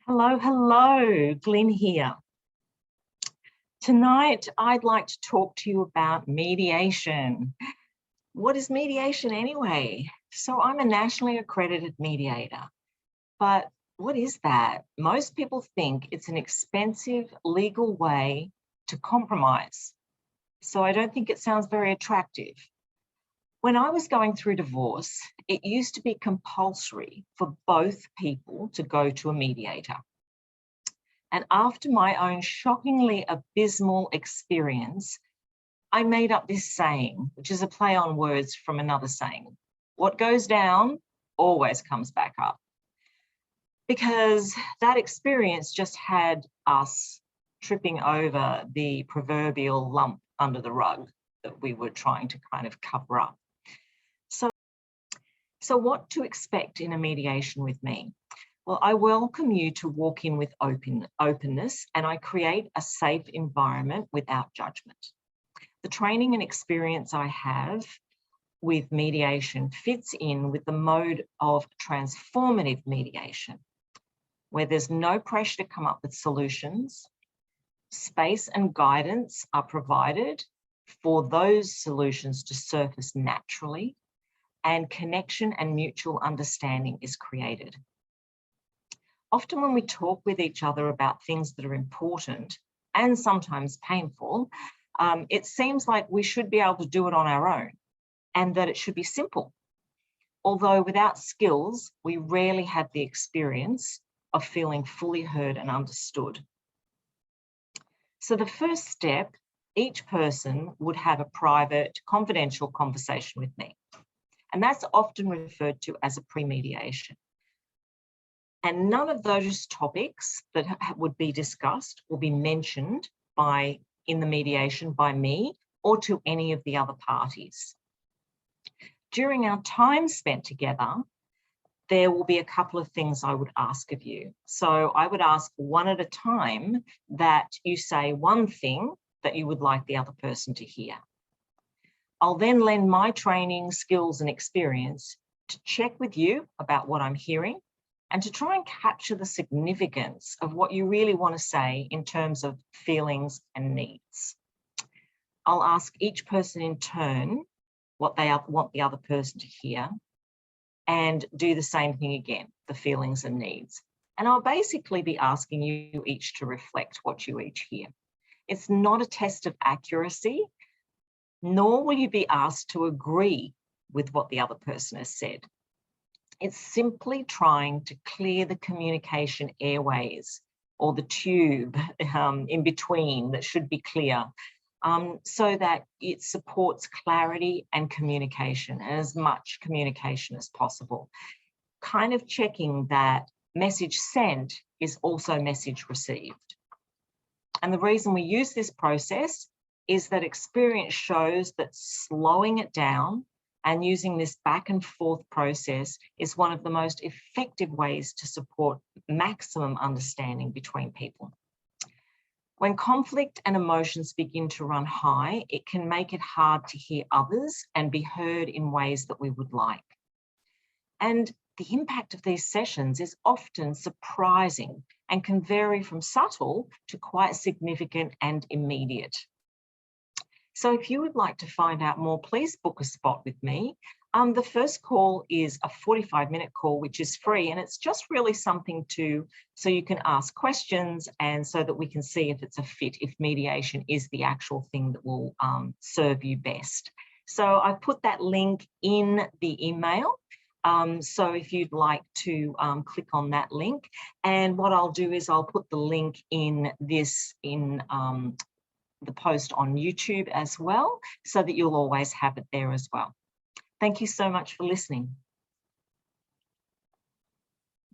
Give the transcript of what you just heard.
Hello, hello, Glyn here. Tonight, I'd like to talk to you about mediation. What is mediation anyway? So I'm a nationally accredited mediator, but what is that? Most people think it's an expensive legal way to compromise. So I don't think it sounds very attractive. When I was going through divorce, it used to be compulsory for both people to go to a mediator. And after my own shockingly abysmal experience, I made up this saying, which is a play on words from another saying. What goes down always comes back up. Because that experience just had us tripping over the proverbial lump under the rug that we were trying to kind of cover up. So what to expect in a mediation with me? Well, I welcome you to walk in with openness, and I create a safe environment without judgment. The training and experience I have with mediation fits in with the mode of transformative mediation, where there's no pressure to come up with solutions. Space and guidance are provided for those solutions to surface naturally, and connection and mutual understanding is created. Often when we talk with each other about things that are important and sometimes painful, it seems like we should be able to do it on our own and that it should be simple. Although without skills, we rarely have the experience of feeling fully heard and understood. So the first step, each person would have a private, confidential conversation with me. And that's often referred to as a pre-mediation. And none of those topics that would be discussed will be mentioned in the mediation by me or to any of the other parties. During our time spent together, there will be a couple of things I would ask of you. So I would ask one at a time that you say one thing that you would like the other person to hear. I'll then lend my training, skills, and experience to check with you about what I'm hearing and to try and capture the significance of what you really want to say in terms of feelings and needs. I'll ask each person in turn what they want the other person to hear and do the same thing again, the feelings and needs. And I'll basically be asking you each to reflect what you each hear. It's not a test of accuracy, nor will you be asked to agree with what the other person has said. It's simply trying to clear the communication airways or the tube in between that should be clear so that it supports clarity and communication, and as much communication as possible. Kind of checking that message sent is also message received. And the reason we use this process is that experience shows that slowing it down and using this back and forth process is one of the most effective ways to support maximum understanding between people. When conflict and emotions begin to run high, it can make it hard to hear others and be heard in ways that we would like. And the impact of these sessions is often surprising and can vary from subtle to quite significant and immediate. So if you would like to find out more, please book a spot with me. The first call is a 45-minute call, which is free, and it's just really something so you can ask questions and so that we can see if it's a fit, if mediation is the actual thing that will serve you best. So I've put that link in the email. So if you'd like to click on that link, and what I'll do is I'll put the link in the post on YouTube as well, so that you'll always have it there as well. Thank you so much for listening.